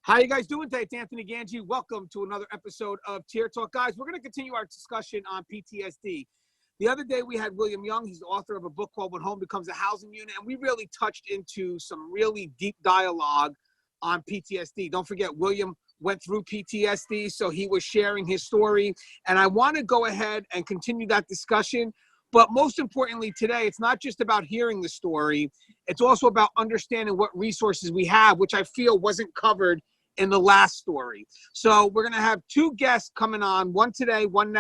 How you guys doing today? It's Anthony Gangi. Welcome to another episode of Tier Talk. Guys, we're going to continue our discussion on PTSD. The other day we had William Young. He's the author of a book called When Home Becomes a Housing Unit, and we really touched into some really deep dialogue on PTSD. Don't forget, William went through PTSD, so he was sharing his story, and I want to go ahead and continue that discussion. But most importantly today, it's not just about hearing the story. It's also about understanding what resources we have, which I feel wasn't covered in the last story. So we're going to have two guests coming on, one today, one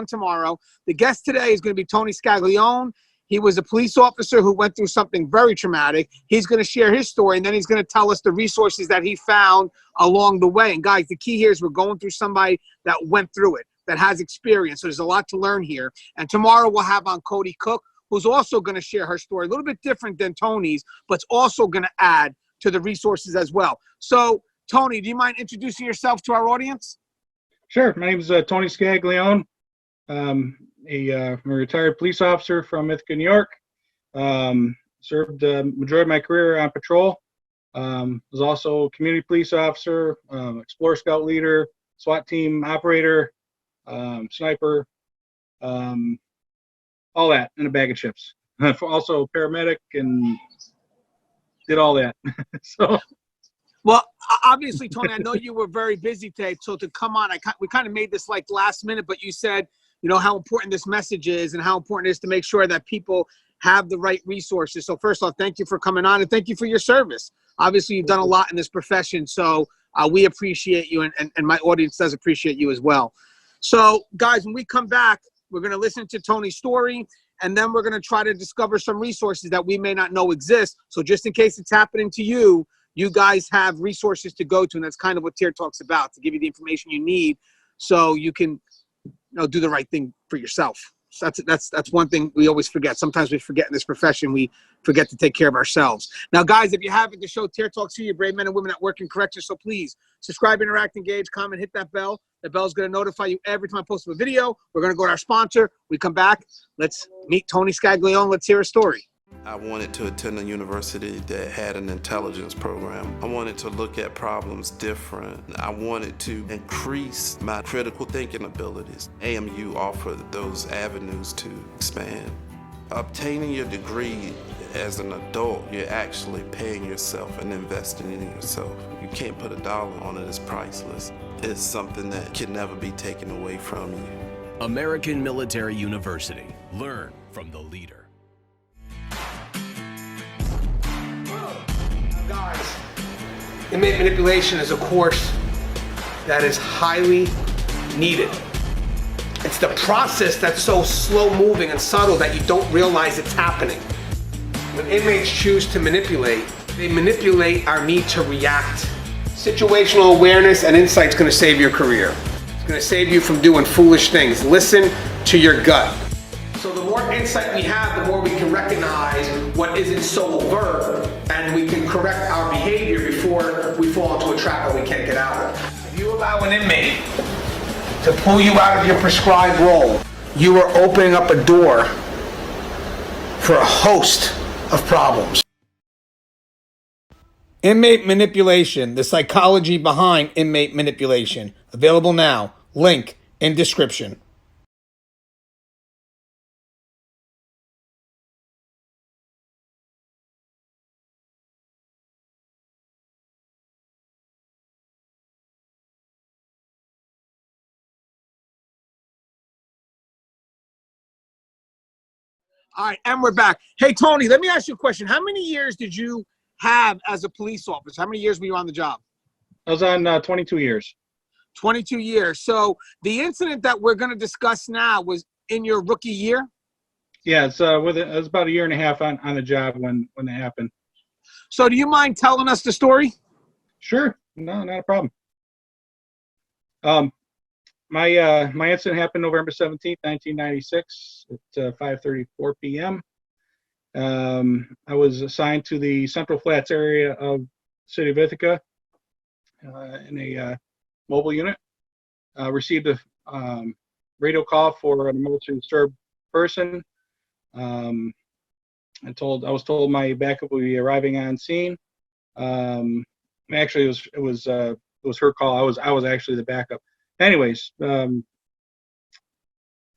tomorrow. The guest today is going to be Tony Scaglione. He was a police officer who went through something very traumatic. He's going to share his story, and then he's going to tell us the resources that he found along the way. And guys, the key here is we're going through somebody that went through it, that has experience. So there's a lot to learn here. And tomorrow we'll have on Cody Cook, who's also going to share her story, a little bit different than Tony's, but it's also going to add to the resources as well. So Tony, do you mind introducing yourself to our audience? Sure. My name is Tony Scaglione. I'm a retired police officer from Ithaca, New York. Served the majority of my career on patrol. Was also a community police officer, Explorer Scout leader, SWAT team operator, sniper, all that in a bag of chips. Also a paramedic and did all that. So. Well, obviously, Tony, I know you were very busy today, so to come on, we kind of made this like last minute, but you said, you know, how important this message is and how important it is to make sure that people have the right resources. So first off, thank you for coming on and thank you for your service. Obviously, you've done a lot in this profession, so we appreciate you and my audience does appreciate you as well. So guys, when we come back, we're going to listen to Tony's story, and then we're going to try to discover some resources that we may not know exist. So just in case it's happening to you, you guys have resources to go to, and that's kind of what Tier Talk's about, to give you the information you need so you can, you know, do the right thing for yourself. So that's one thing we always forget. Sometimes we forget in this profession, we forget to take care of ourselves. Now, guys, if you haven't, the show Tier Talk to you, brave men and women that work in corrections. So please subscribe, interact, engage, comment, hit that bell. The bell's going to notify you every time I post a video. We're going to go to our sponsor. We come back. Let's meet Tony Scaglione. Let's hear a story. I wanted to attend a university that had an intelligence program. I wanted to look at problems different. I wanted to increase my critical thinking abilities. AMU offered those avenues to expand. Obtaining your degree as an adult, you're actually paying yourself and investing in yourself. You can't put a dollar on it, it's priceless. It's something that can never be taken away from you. American Military University. Learn from the leader. Guys, inmate manipulation is a course that is highly needed. It's the process that's so slow moving and subtle that you don't realize it's happening. When inmates choose to manipulate, they manipulate our need to react. Situational awareness and insight is going to save your career. It's going to save you from doing foolish things. Listen to your gut. So the more insight we have, the more we can recognize what isn't so overt, and we can correct our behavior before we fall into a trap that we can't get out of. If you allow an inmate to pull you out of your prescribed role, you are opening up a door for a host of problems. Inmate manipulation, the psychology behind inmate manipulation. Available now. Link in description. All right, and we're back. Hey, Tony, let me ask you a question. How many years did you have as a police officer? How many years were you on the job? I was on 22 years. 22 years. So the incident that we're going to discuss now was in your rookie year? Yeah, it was about a year and a half on the job when it happened. So do you mind telling us the story? Sure. No, not a problem. My incident happened November 17th, 1996 at 5:34 p.m. I was assigned to the Central Flats area of the city of Ithaca in a mobile unit. Received a radio call for an emotionally disturbed person. I was told my backup would be arriving on scene. Actually, it was her call. I was actually the backup. Anyways, when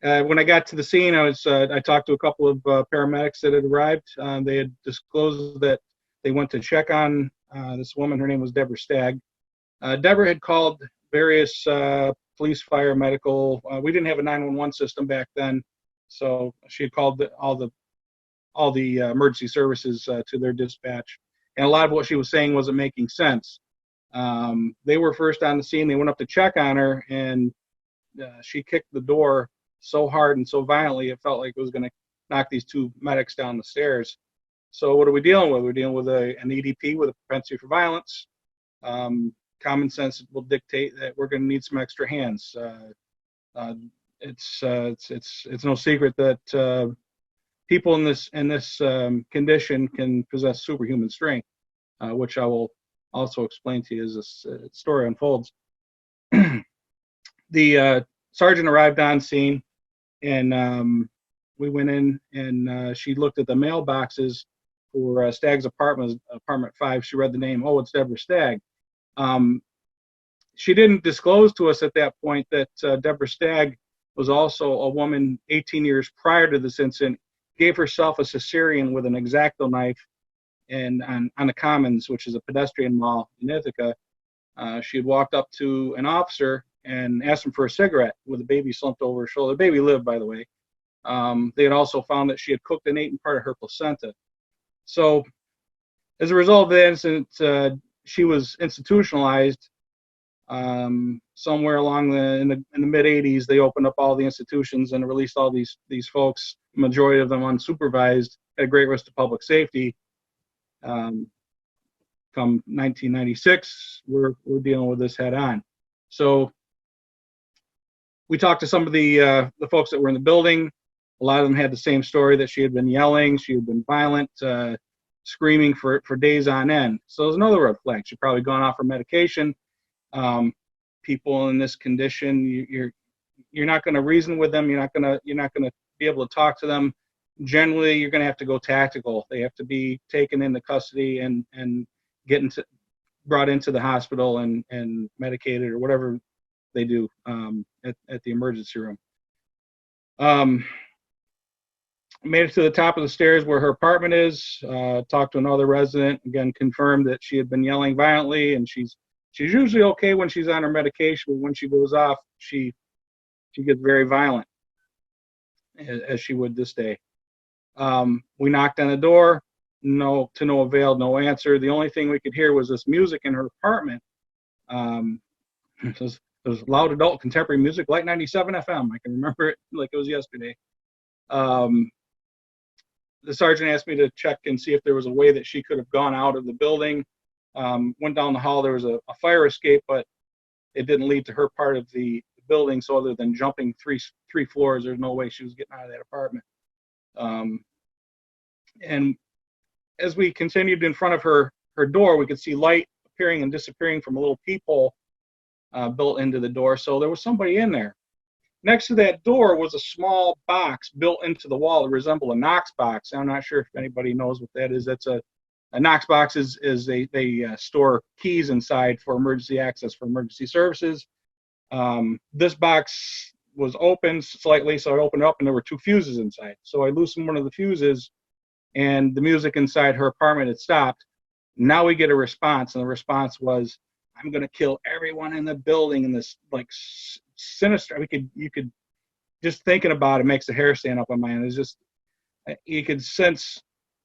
I got to the scene, I talked to a couple of paramedics that had arrived. They had disclosed that they went to check on this woman. Her name was Deborah Stagg. Deborah had called various police, fire, medical. We didn't have a 911 system back then, so she had called all the emergency services to their dispatch. And a lot of what she was saying wasn't making sense. They were first on the scene. They went up to check on her, and she kicked the door so hard and so violently it felt like it was going to knock these two medics down the stairs. So what are we dealing with? We're dealing with an EDP with a propensity for violence. Common sense will dictate that we're going to need some extra hands. It's no secret that people in this condition can possess superhuman strength, which I will also explain to you as this story unfolds. The sergeant arrived on scene, and we went in, and she looked at the mailboxes for Stagg's apartment 5. She read the name. Oh, it's Deborah Stagg. She didn't disclose to us at that point that Deborah Stagg was also a woman 18 years prior to this incident, gave herself a cesarean with an X-Acto knife and on the Commons, which is a pedestrian mall in Ithaca. She had walked up to an officer and asked him for a cigarette with a baby slumped over her shoulder. The baby lived, by the way. They had also found that she had cooked and eaten part of her placenta. So as a result of the incident, she was institutionalized. Somewhere along in the mid 80s, they opened up all the institutions and released all these folks, majority of them unsupervised, at great risk to public safety. Come 1996, we're dealing with this head on. So we talked to some of the folks that were in the building. A lot of them had the same story, that she had been yelling, she had been violent, screaming for days on end. So there's another red flag. She'd probably gone off her medication. People in this condition, you're not going to reason with them. You're not going to be able to talk to them. Generally, you're going to have to go tactical. They have to be taken into custody and brought into the hospital and medicated or whatever they do at the emergency room. Made it to the top of the stairs where her apartment is. Talked to another resident. Again, confirmed that she had been yelling violently, and she's usually okay when she's on her medication, but when she goes off, she gets very violent, as she would this day. We knocked on the door, to no avail, no answer. The only thing we could hear was this music in her apartment. It was loud adult contemporary music, Light 97 FM. I can remember it like it was yesterday. The sergeant asked me to check and see if there was a way that she could have gone out of the building. Went down the hall. There was a fire escape, but it didn't lead to her part of the building. So other than jumping three floors, there's no way she was getting out of that apartment. And as we continued in front of her door, we could see light appearing and disappearing from a little peephole built into the door. So there was somebody in there. Next to that door was a small box built into the wall that resembled a Knox box. I'm not sure if anybody knows what that is. That's a Knox box is they store keys inside for emergency access for emergency services. This box was open slightly, so I opened it up and there were 2 fuses inside. So I loosened one of the fuses and the music inside her apartment had stopped. Now we get a response, and the response was, "I'm going to kill everyone in the building," in this like sinister. You could just thinking about it makes the hair stand up on my end. It's just, you could sense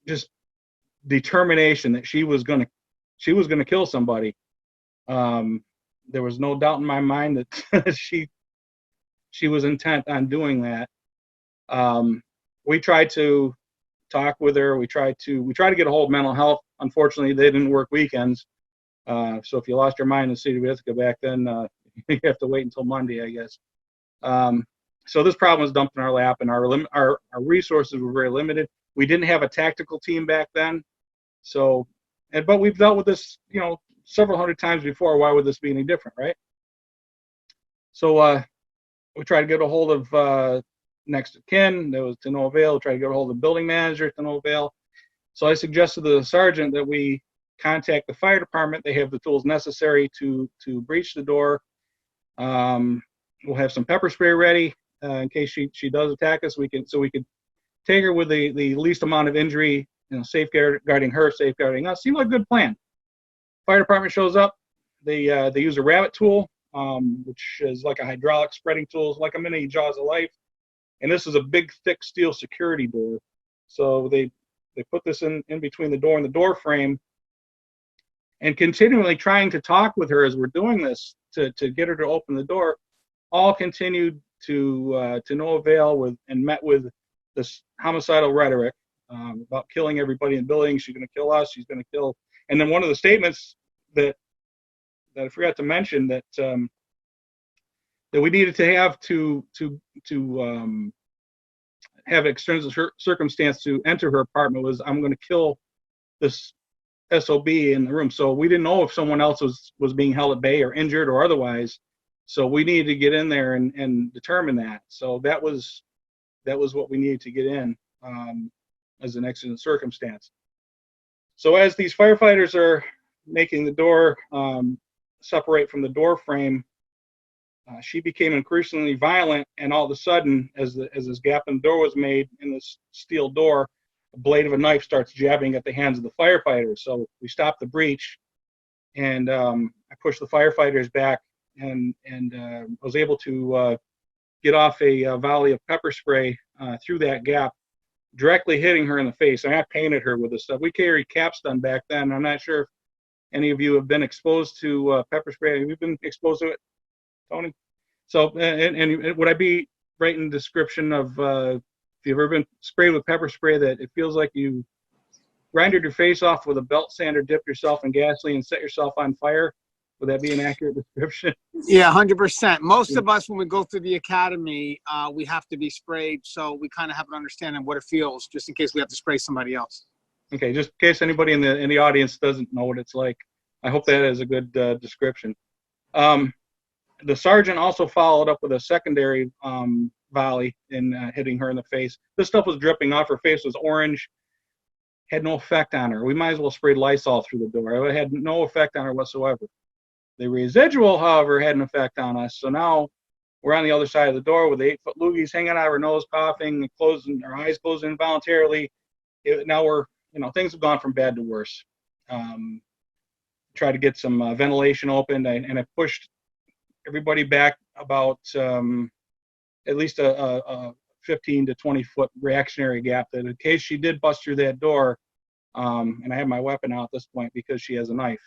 just determination that she was gonna kill somebody. There was no doubt in my mind that she was intent on doing that. We tried to talk with her. We tried to get a hold of mental health. Unfortunately, they didn't work weekends. So if you lost your mind in the city of Ithaca back then, you have to wait until Monday, I guess. So this problem was dumped in our lap, and our resources were very limited. We didn't have a tactical team back then. So, but we've dealt with this, several hundred times before. Why would this be any different, right? So we tried to get a hold of next of kin. There was to no avail. We tried to get a hold of the building manager, to no avail. So I suggested to the sergeant that we contact the fire department. They have the tools necessary to breach the door. We'll have some pepper spray ready in case she does attack us. We could take her with the least amount of injury, safeguarding her, safeguarding us. Seemed like a good plan. Fire department shows up. They use a rabbit tool, which is like a hydraulic spreading tool. It's like a mini Jaws of Life. And this is a big, thick steel security door. So they put this in between the door and the door frame, and continually trying to talk with her as we're doing this to get her to open the door, all continued to no avail and met with this homicidal rhetoric about killing everybody in the building. She's going to kill us. She's going to kill. And then one of the statements that I forgot to mention that we needed to have to have extrinsic circumstance to enter her apartment was, I'm going to kill this SOB in the room. So we didn't know if someone else was being held at bay or injured or otherwise. So we needed to get in there and determine that. So that was what we needed to get in as an exigent circumstance. So as these firefighters are making the door separate from the door frame, she became increasingly violent, and all of a sudden, as this gap in the door was made in this steel door, a blade of a knife starts jabbing at the hands of the firefighters. So we stopped the breach, and I pushed the firefighters back, and was able to get off a volley of pepper spray through that gap, directly hitting her in the face. And I painted her with this stuff. We carried capstun back then. I'm not sure if any of you have been exposed to pepper spray. Have you been exposed to it, Tony? So, and would I be right in the description of if you've ever been sprayed with pepper spray, that it feels like you grinded your face off with a belt sander, dipped yourself in gasoline, and set yourself on fire? Would that be an accurate description? Yeah, 100%. Most of us, when we go through the academy, we have to be sprayed, so we kind of have an understanding of what it feels, just in case we have to spray somebody else. Okay, just in case anybody in the audience doesn't know what it's like. I hope that is a good description. The sergeant also followed up with a secondary volley in hitting her in the face. This stuff was dripping off. Her face was orange. Had no effect on her. We might as well sprayed Lysol through the door. It had no effect on her whatsoever. The residual, however, had an effect on us. So now we're on the other side of the door with the 8-foot loogies hanging out of her nose, coughing, closing, her eyes closing involuntarily. Now we're, things have gone from bad to worse. Tried to get some ventilation opened, and I pushed everybody back about at least a 15 to 20 foot reactionary gap, that in case she did bust through that door, and I have my weapon out at this point because she has a knife,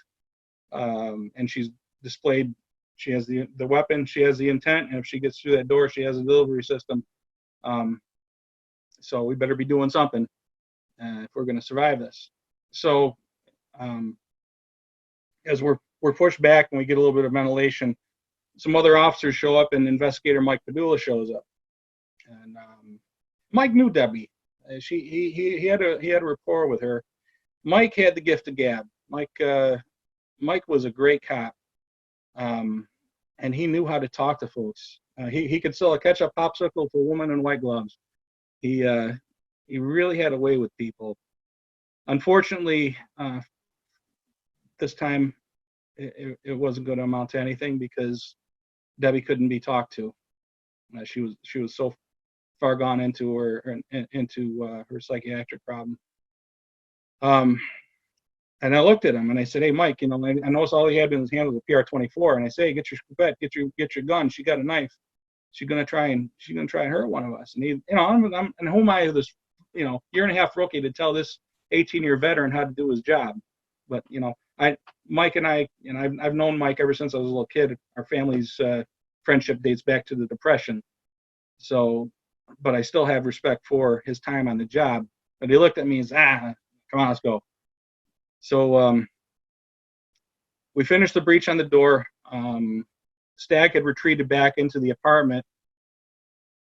and she's displayed, she has the weapon, she has the intent, and if she gets through that door, she has a delivery system. So we better be doing something if we're going to survive this. So as we're pushed back and we get a little bit of ventilation, some other officers show up, and investigator Mike Padula shows up. And Mike knew Debbie. He had a rapport with her. Mike had the gift of gab. Mike was a great cop, and he knew how to talk to folks. He could sell a ketchup popsicle to a woman in white gloves. He really had a way with people. Unfortunately, this time it wasn't going to amount to anything because Debbie couldn't be talked to. She was so far gone into her psychiatric problem. And I looked at him and I said, "Hey, Mike, I noticed all he had in his hand was a PR-24." And I say, "Hey, get your scoopette, get your gun. She got a knife. She's gonna try and hurt one of us." And he, and who am I, this, year and a half rookie, to tell this 18-year veteran how to do his job? But Mike and I, I've known Mike ever since I was a little kid. Our family's friendship dates back to the Depression. So, but I still have respect for his time on the job. But he looked at me and said, "Come on, let's go." So we finished the breach on the door. Stag had retreated back into the apartment.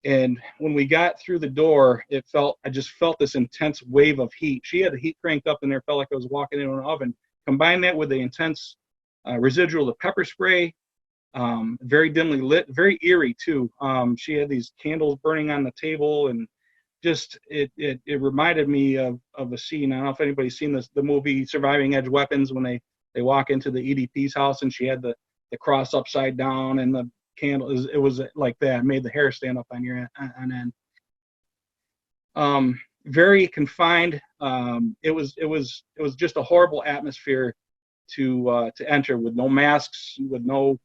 And when we got through the door, I just felt this intense wave of heat. She had the heat cranked up in there, felt like I was walking into an oven. Combine that with the intense residual of pepper spray, very dimly lit, very eerie too. She had these candles burning on the table, and just it reminded me of a scene. I don't know if anybody's seen the movie Surviving Edge Weapons, when they walk into the EDP's house and she had the cross upside down and the candle. It was like that. It made the hair stand up on your end. Very confined. It was just a horrible atmosphere to enter, with no masks, with no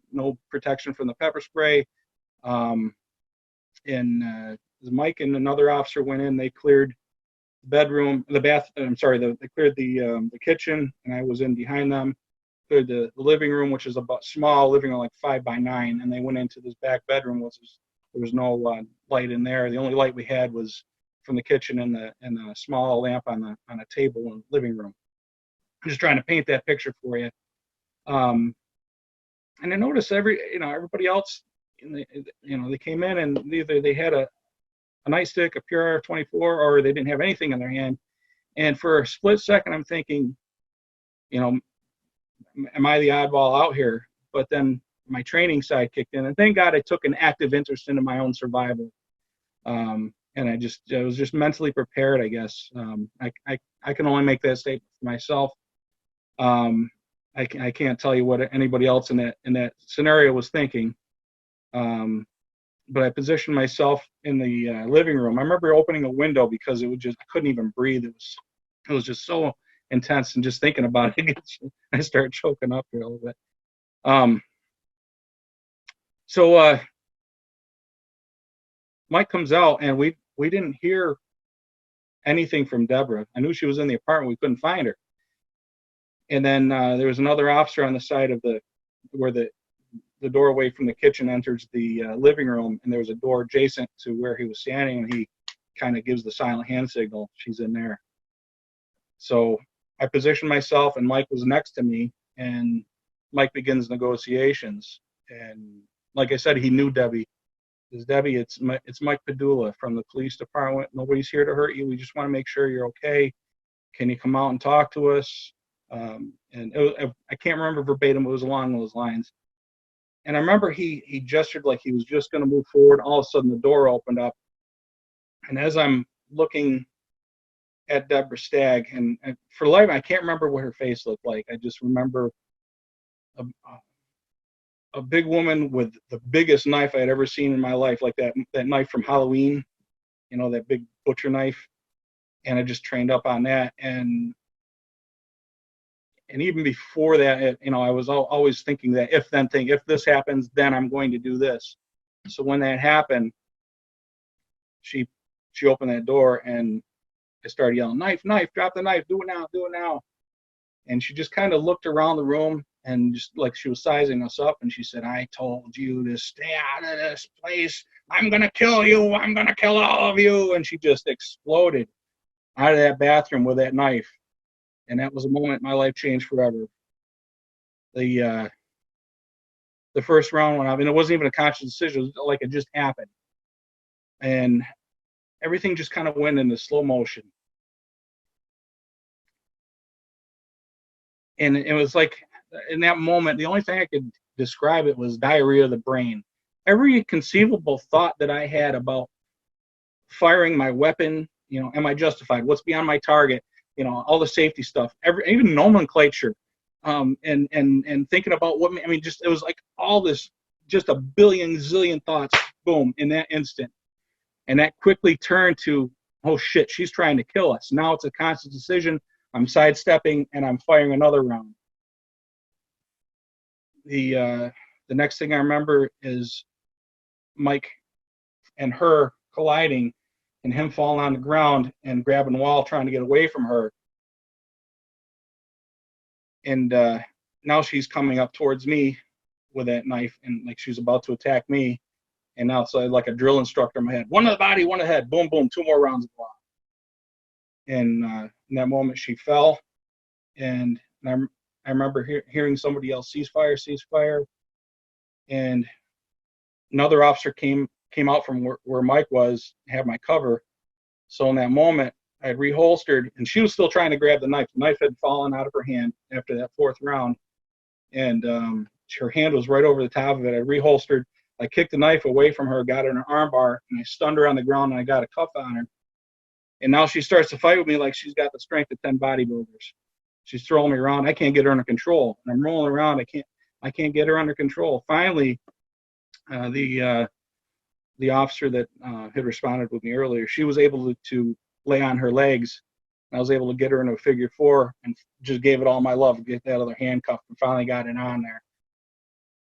protection from the pepper spray. Mike and another officer went in. They cleared the bedroom, the bath. I'm sorry, they cleared the kitchen, and I was in behind them. Cleared the living room, which is about small living room, like 5 by 9, and they went into this back bedroom, there was no light in there. The only light we had was from the kitchen and the small lamp on a table in the living room. I'm just trying to paint that picture for you. And I noticed everybody else, they came in and either they had a nightstick, a pure 24, or they didn't have anything in their hand. And for a split second, I'm thinking, am I the oddball out here? But then my training side kicked in, and thank God I took an active interest into my own survival. And I was just mentally prepared, I guess. I can only make that statement for myself. I can't tell you what anybody else in that scenario was thinking. But I positioned myself in the living room. I remember opening a window because I couldn't even breathe. It was just so intense, and just thinking about it, I started choking up here a little bit. So Mike comes out, and we didn't hear anything from Deborah. I knew she was in the apartment. We couldn't find her. And then there was another officer on the side of where the doorway from the kitchen enters the living room, and there was a door adjacent to where he was standing, and he kind of gives the silent hand signal. She's in there. So I positioned myself, and Mike was next to me, and Mike begins negotiations. And like I said, he knew Debbie. Because Debbie, it's Mike Padula from the police department. Nobody's here to hurt you. We just want to make sure you're okay. Can you come out and talk to us? And I can't remember verbatim. It was along those lines. And I remember he gestured like he was just going to move forward. All of a sudden, the door opened up. And as I'm looking at Deborah Stagg, and for life, I can't remember what her face looked like. I just remember a big woman with the biggest knife I had ever seen in my life, like that knife from Halloween, that big butcher knife. And I just trained up on that. And even before that, I was always thinking that if this happens, then I'm going to do this. So when that happened, she opened that door, and I started yelling, "Knife, knife, drop the knife, do it now, do it now." And she just kind of looked around the room, and just like she was sizing us up, and she said, "I told you to stay out of this place. I'm going to kill you. I'm going to kill all of you." And she just exploded out of that bathroom with that knife. And that was a moment my life changed forever. The first round went off, and it wasn't even a conscious decision. It was like it just happened. And everything just kind of went into slow motion. And it was like, in that moment, the only thing I could describe it was diarrhea of the brain. Every conceivable thought that I had about firing my weapon, am I justified? What's beyond my target? All the safety stuff, even nomenclature, and thinking about it was like all this, just a billion zillion thoughts, boom, in that instant. And that quickly turned to, oh shit, she's trying to kill us. Now it's a conscious decision. I'm sidestepping, and I'm firing another round. The next thing I remember is Mike and her colliding, and him falling on the ground and grabbing the wall, trying to get away from her. And now she's coming up towards me with that knife, and like she's about to attack me. And now it's like a drill instructor in my head. One to the body, one to the head. Boom, boom, 2 more rounds of block. And in that moment, she fell. And I remember hearing somebody yell, "Ceasefire, ceasefire." And another officer came out from where Mike was, had my cover. So in that moment, I had reholstered, and she was still trying to grab the knife. The knife had fallen out of her hand after that 4th round, and her hand was right over the top of it. I reholstered. I kicked the knife away from her, got her in her arm bar, and I stunned her on the ground, and I got a cuff on her. And now she starts to fight with me like she's got the strength of 10 bodybuilders. She's throwing me around. I can't get her under control. And I'm rolling around. I can't get her under control. Finally, the officer that had responded with me earlier, she was able to lay on her legs. I was able to get her into a figure 4 and just gave it all my love, get that other handcuff, and finally got it on there.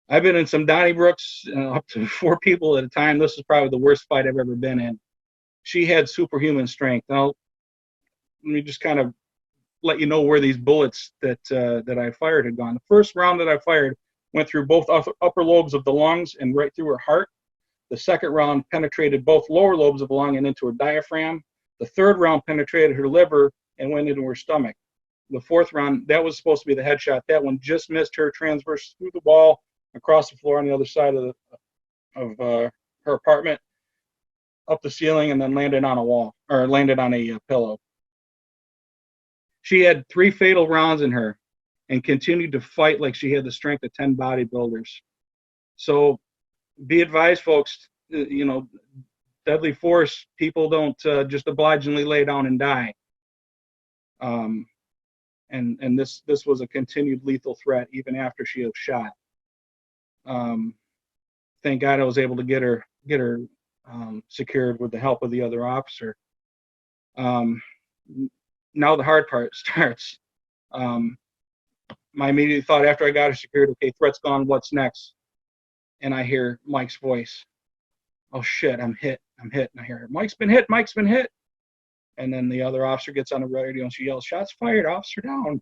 I've been in some Donnybrooks up to 4 people at a time. This is probably the worst fight I've ever been in. She had superhuman strength. Now, let me just kind of let you know where these bullets that I fired had gone. The first round that I fired went through both upper lobes of the lungs and right through her heart. The second round penetrated both lower lobes of the lung and into her diaphragm. The third round penetrated her liver and went into her stomach. The fourth round, that was supposed to be the headshot. That one just missed her transverse through the wall, across the floor on the other side of her apartment, up the ceiling, and then landed on a wall, or landed on a pillow. She had 3 fatal rounds in her and continued to fight like she had the strength of 10 bodybuilders. So be advised, folks, deadly force, people don't just obligingly lay down and die. And this was a continued lethal threat even after she was shot. Thank God I was able to get her secured with the help of the other officer. Now the hard part starts. My immediate thought after I got her secured, okay, threat's gone, what's next? And I hear Mike's voice. Oh shit, I'm hit. And I hear, Mike's been hit. And then the other officer gets on the radio and she yells, shots fired, officer down.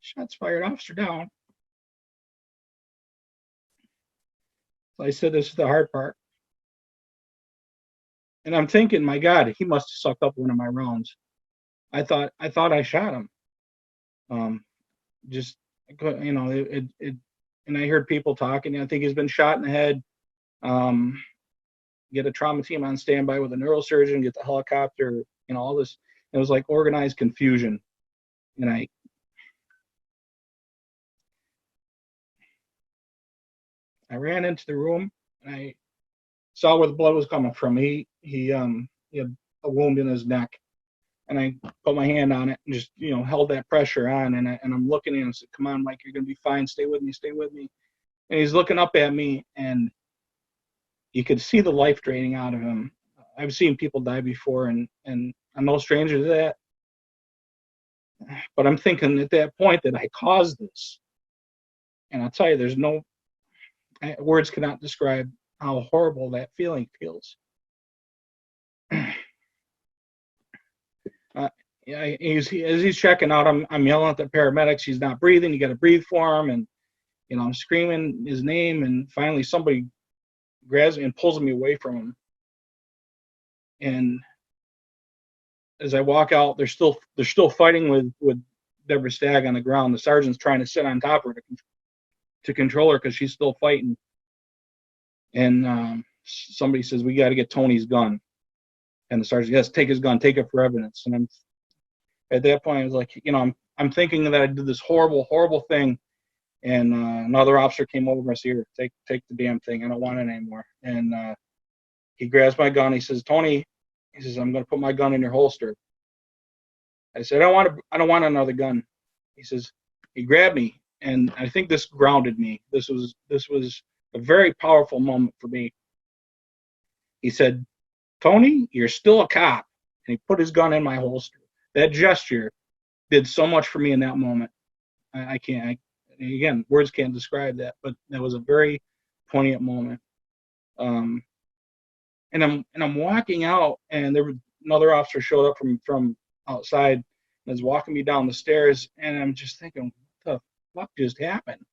Shots fired, officer down. So I said, this is the hard part. And I'm thinking, my God, he must have sucked up one of my rounds. I thought I shot him. And I heard people talking. I think he's been shot in the head. Get a trauma team on standby with a neurosurgeon, get the helicopter, all this. It was like organized confusion. And I ran into the room and I saw where the blood was coming from. He had a wound in his neck, and I put my hand on it and just held that pressure on. And I'm looking at him and said, "Come on, Mike, you're gonna be fine. Stay with me. And he's looking up at me, and you could see the life draining out of him. I've seen people die before, and I'm no stranger to that. But I'm thinking at that point that I caused this. And I'll tell you, there's no words cannot describe how horrible that feeling feels. As he's checking out, I'm yelling at the paramedics. He's not breathing. You got to breathe for him. And, I'm screaming his name. And finally somebody grabs me and pulls me away from him. And as I walk out, they're still fighting with Deborah Stagg on the ground. The sergeant's trying to sit on top of her to control her because she's still fighting. And somebody says, "We got to get Tony's gun." And the sergeant, "Yes, take his gun, take it for evidence." And I'm at that point, I was like, I'm thinking that I did this horrible, horrible thing. And another officer came over and said, "Here, take the damn thing. I don't want it anymore." And he grabs my gun. He says, "Tony," he says, "I'm going to put my gun in your holster." I said, I don't want another gun." He says, he grabbed me, and I think this grounded me. This was a very powerful moment for me. He said, "Tony, you're still a cop." And he put his gun in my holster. That gesture did so much for me in that moment. Again, words can't describe that, but that was a very poignant moment. And I'm walking out, and there was another officer showed up from outside and was walking me down the stairs, and I'm just thinking, what the fuck just happened?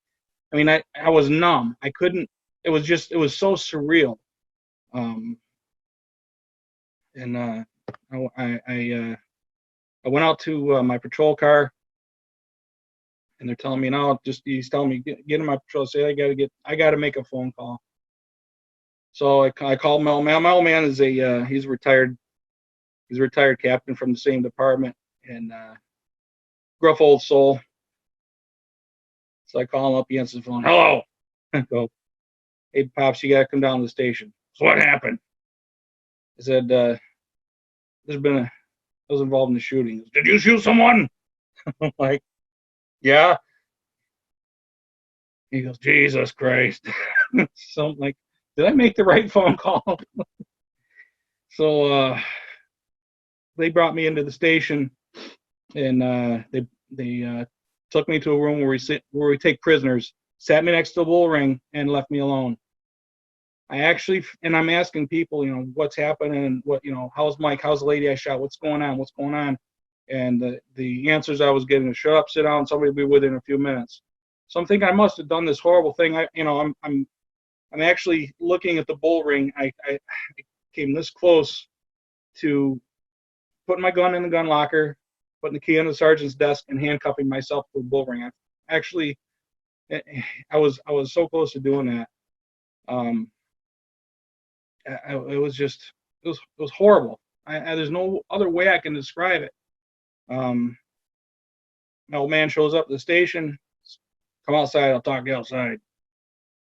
I mean, I was numb. I couldn't. It was so surreal. I went out to my patrol car, and they're telling me now. He's telling me get in my patrol. Say I got to make a phone call. So I called my old man. My old man is he's retired. He's a retired captain from the same department, and gruff old soul. So I call him up. He answers the phone. "Hello." I go, "Hey, Pops, you got to come down to the station." "So what happened?" I said, I was involved in the shooting. Did you shoot someone? I'm like, yeah. He goes, Jesus Christ. So I'm like, did I make the right phone call? So they brought me into the station, and they took me to a room where we take prisoners, sat me next to the bull ring, and left me alone. And I'm asking people, what's happening, and how's Mike, how's the lady I shot, what's going on? And the answers I was getting: shut up, sit down, somebody will be with you in a few minutes. So I'm thinking I must have done this horrible thing. I'm actually looking at the bull ring. I came this close to putting my gun in the gun locker, putting the key on the sergeant's desk, and handcuffing myself to the bull ring. I was so close to doing that. It was horrible. There's no other way I can describe it. My old man shows up at the station. Come outside, I'll talk to you outside.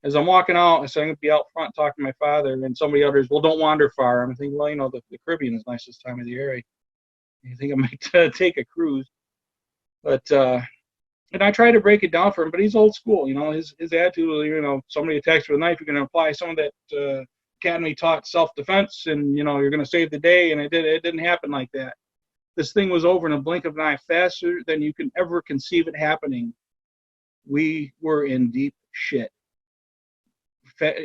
As I'm walking out, I said, I'm going to be out front talking to my father, and somebody utters, well, don't wander far. I'm thinking, well, the Caribbean is nice this time of the year. I think I might take a cruise. But, and I try to break it down for him, but he's old school. His attitude was, somebody attacks with a knife, you're going to apply some of that academy taught self-defense, and, you're going to save the day, and it didn't happen like that. This thing was over in a blink of an eye, faster than you can ever conceive it happening. We were in deep shit.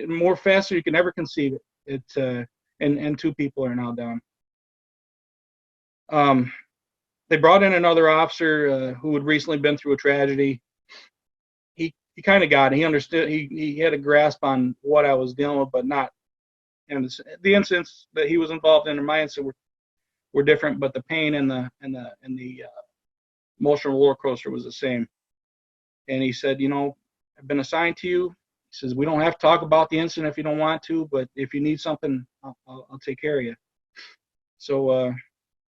More faster you can ever conceive it. And 2 people are now down. They brought in another officer who had recently been through a tragedy. He kind of got it. He understood. He had a grasp on what I was dealing with, but not. And the incidents that he was involved in, and my incident were different, but the pain and the emotional roller coaster was the same. And he said, I've been assigned to you. He says, we don't have to talk about the incident if you don't want to, but if you need something, I'll take care of you. So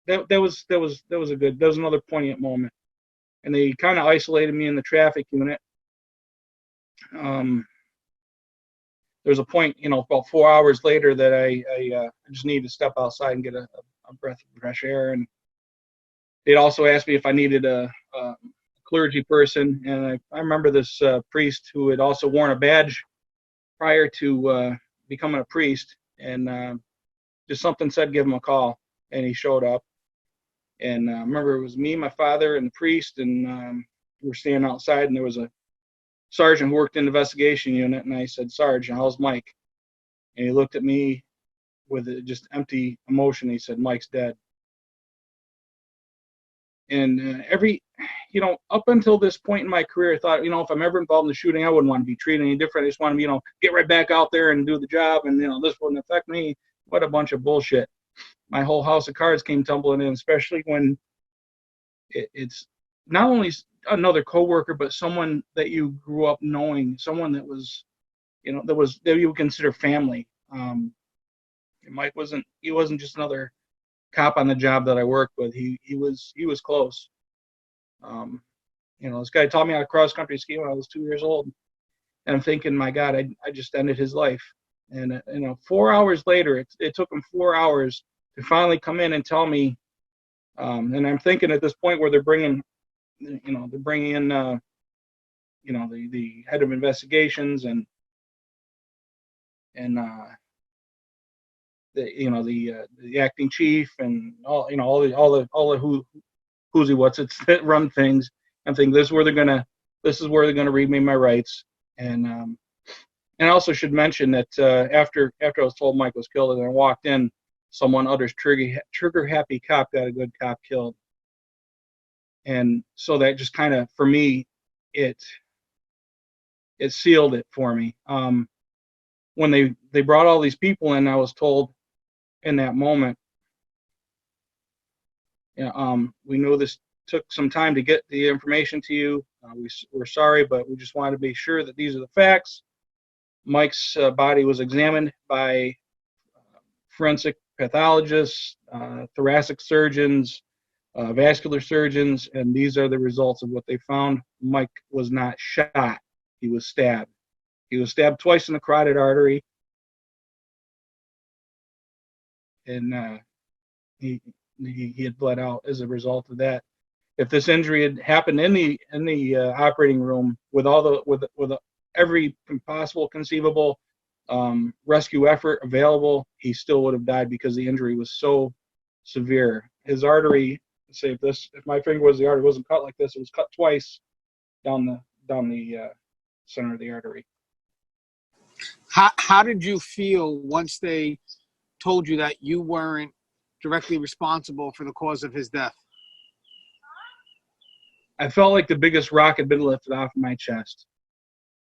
that was another poignant moment. And they kind of isolated me in the traffic unit. There was a point, about 4 hours later that I just needed to step outside and get a breath of fresh air. And they'd also asked me if I needed a clergy person, and I remember this priest who had also worn a badge prior to becoming a priest, and just something said give him a call, and he showed up. And I remember it was me, my father, and the priest, and we were standing outside, and there was a sergeant who worked in the investigation unit, and I said, Sergeant, how's Mike? And he looked at me with just empty emotion. He said, Mike's dead. And up until this point in my career, I thought, if I'm ever involved in the shooting, I wouldn't want to be treated any different. I just want to, get right back out there and do the job, and, this wouldn't affect me. What a bunch of bullshit. My whole house of cards came tumbling in, especially when it's not only another coworker, but someone that you grew up knowing, someone that was, that you would consider family. Mike wasn't just another cop on the job that I worked with. He was close. This guy taught me how to cross country ski when I was 2 years old, and I'm thinking, my God, I just ended his life. And 4 hours later, it took him 4 hours to finally come in and tell me. And I'm thinking at this point where they're bringing in, the head of investigations and the acting chief and all the who's he what's it's that run things. I'm thinking this is where they're gonna read me my rights. And I also should mention that after I was told Mike was killed, and I walked in, someone utters, trigger happy cop got a good cop killed. And so that just kind of, for me, it sealed it for me. When they brought all these people in, I was told in that moment, we know this took some time to get the information to you. We're sorry, but we just wanted to be sure that these are the facts. Mike's body was examined by forensic pathologists, thoracic surgeons, vascular surgeons, and these are the results of what they found. Mike was not shot. He was stabbed. He was stabbed twice in the carotid artery. and he had bled out as a result of that. If this injury had happened in the operating room with every possible conceivable rescue effort available, he still would have died because the injury was so severe. His artery, say if my finger was the artery, wasn't cut like this, it was cut twice down the center of the artery. How did you feel once they told you that you weren't directly responsible for the cause of his death? I felt like the biggest rock had been lifted off of my chest.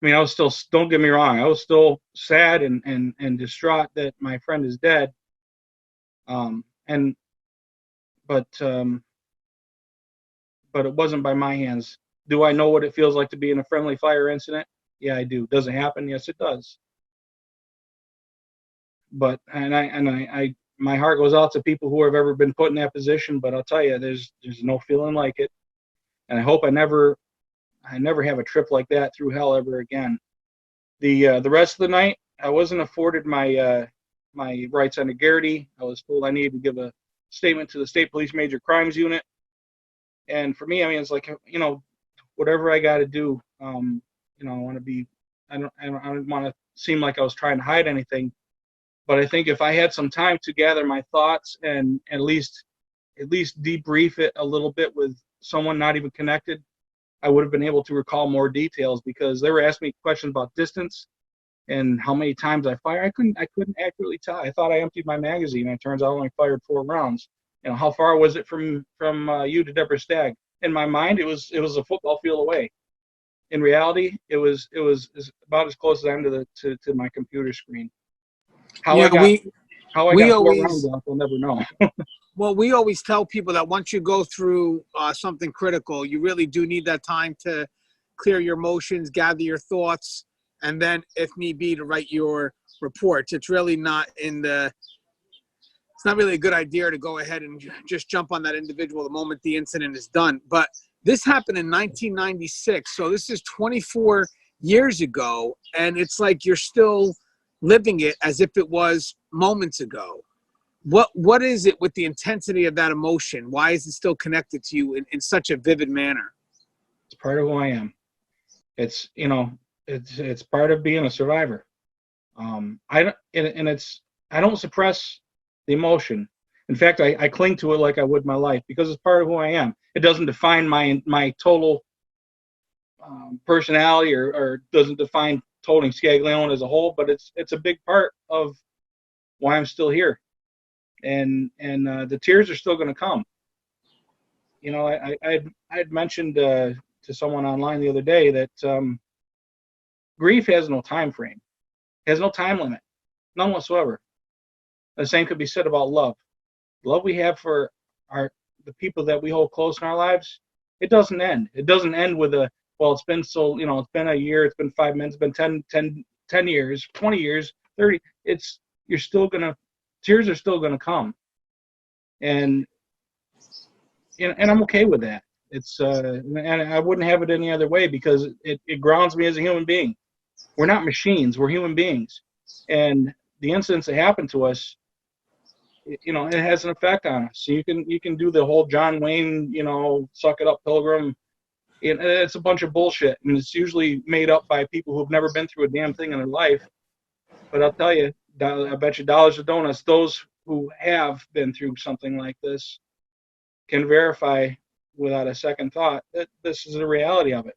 I mean, I was still, don't get me wrong, I was still sad and distraught that my friend is dead. But it wasn't by my hands. Do I know what it feels like to be in a friendly fire incident? Yeah, I do. Does it happen? Yes, it does. But my heart goes out to people who have ever been put in that position. But I'll tell you, there's no feeling like it, and I hope I never have a trip like that through hell ever again. The rest of the night, I wasn't afforded my rights under Garrity. I was told I needed to give a statement to the State Police Major Crimes Unit, and for me, I mean, it's like, whatever I got to do. I want to be. I don't want to seem like I was trying to hide anything. But I think if I had some time to gather my thoughts and at least debrief it a little bit with someone not even connected, I would have been able to recall more details, because they were asking me questions about distance and how many times I fired. I couldn't accurately tell. I thought I emptied my magazine, and it turns out I only fired 4 rounds. How far was it from you to Deborah Stagg? In my mind, it was a football field away. In reality, it was about as close as I am to my computer screen. How I got 4 rounds off, I'll never know. Well, we always tell people that once you go through something critical, you really do need that time to clear your emotions, gather your thoughts, and then, if need be, to write your reports. It's really not it's not really a good idea to go ahead and just jump on that individual the moment the incident is done. But this happened in 1996, so this is 24 years ago, and it's like you're still living it as if it was moments ago. What is it with the intensity of that emotion? Why is it still connected to you in such a vivid manner? It's part of who I am. It's it's part of being a survivor. I don't suppress the emotion. In fact, I cling to it like I would my life, because it's part of who I am. It doesn't define my total personality or doesn't define Tony Scaglione as a whole, but it's a big part of why I'm still here. And the tears are still going to come. I had mentioned to someone online the other day that grief has no time frame, has no time limit, none whatsoever. The same could be said about love. Love we have for the people that we hold close in our lives, it doesn't end. It doesn't end with it's been it's been a year, it's been 5 minutes, it's been 10 years, 20 years, 30. Tears are still gonna come. And I'm okay with that. And I wouldn't have it any other way, because it grounds me as a human being. We're not machines, we're human beings. And the incidents that happen to us, it has an effect on us. So you can do the whole John Wayne, suck it up, Pilgrim. It's a bunch of bullshit, and it's usually made up by people who've never been through a damn thing in their life. But I'll tell you, I bet you dollars to donuts, those who have been through something like this can verify without a second thought that this is the reality of it.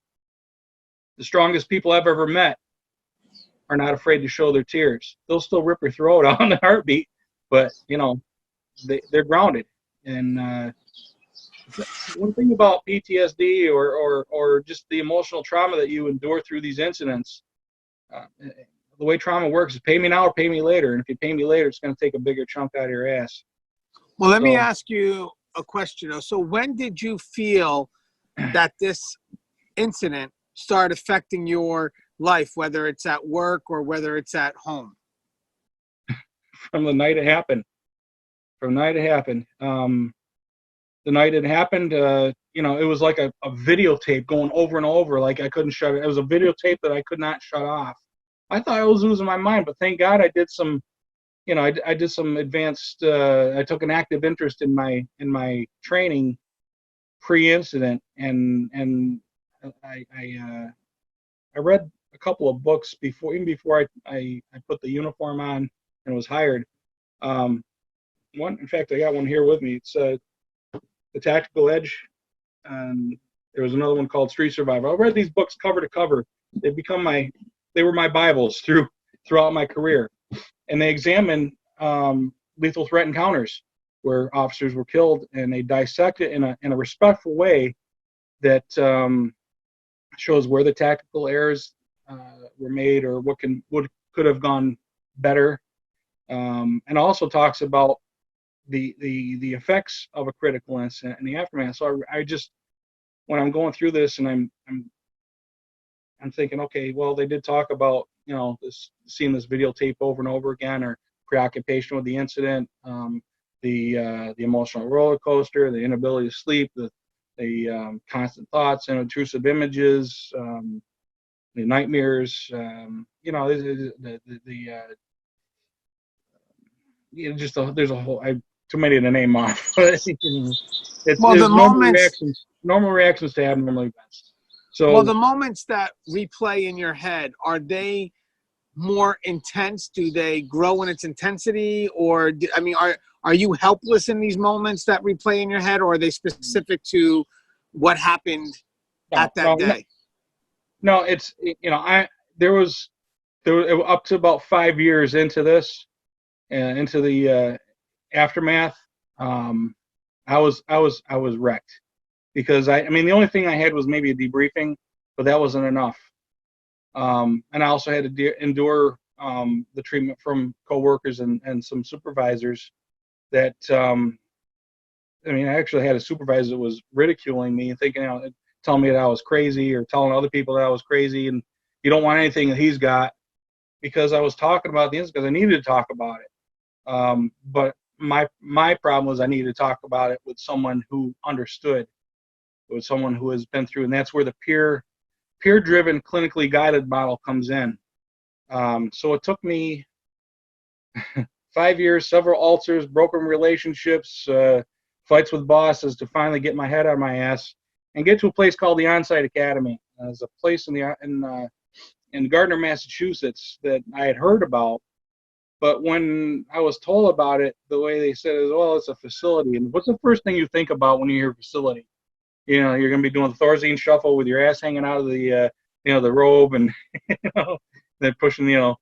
The strongest people I've ever met are not afraid to show their tears. They'll still rip your throat out in a heartbeat, but they're grounded. And one thing about PTSD or just the emotional trauma that you endure through these incidents, the way trauma works is pay me now or pay me later. And if you pay me later, it's going to take a bigger chunk out of your ass. Well, let me ask you a question. So when did you feel that this incident started affecting your life, whether it's at work or whether it's at home? From the night it happened. The night it happened, it was like a videotape going over and over. Like I couldn't shut it. It was a videotape that I could not shut off. I thought I was losing my mind, but thank God I did some I did some advanced. I took an active interest in my training pre-incident, and I read a couple of books even before I put the uniform on and was hired. In fact, I got one here with me. It's The Tactical Edge, and there was another one called Street Survival. I read these books cover to cover. They were my Bibles throughout my career, and they examine lethal threat encounters where officers were killed, and they dissect it in a respectful way that shows where the tactical errors were made, or what could have gone better, and also talks about the effects of a critical incident and the aftermath. So I just, when I'm going through this, and I'm thinking, okay, well, they did talk about seeing this videotape over and over again, or preoccupation with the incident, the emotional roller coaster, the inability to sleep, the constant thoughts and intrusive images, the nightmares, there's a whole, too many to name off. It's normal reactions to abnormal events. So, well, the moments that replay in your head, are they more intense? Do they grow in its intensity, or are you helpless in these moments that replay in your head, or are they specific to what happened at that day? No, it's there was up to about 5 years into this, into the aftermath. I was wrecked, because the only thing I had was maybe a debriefing, but that wasn't enough. And I also had to endure the treatment from coworkers and some supervisors that, I actually had a supervisor that was ridiculing me and thinking, telling me that I was crazy, or telling other people that I was crazy, and you don't want anything that he's got, because I was talking about the incident because I needed to talk about it. But my problem was I needed to talk about it with someone who understood, with someone who has been through, and that's where the peer-driven, clinically guided model comes in. So it took me 5 years, several ulcers, broken relationships, fights with bosses, to finally get my head out of my ass and get to a place called the On-Site Academy. It's a place in Gardner, Massachusetts, that I had heard about. But when I was told about it, the way they said it is, well, it's a facility. And what's the first thing you think about when you hear facility? You're going to be doing the Thorazine shuffle with your ass hanging out of the robe, and they're pushing all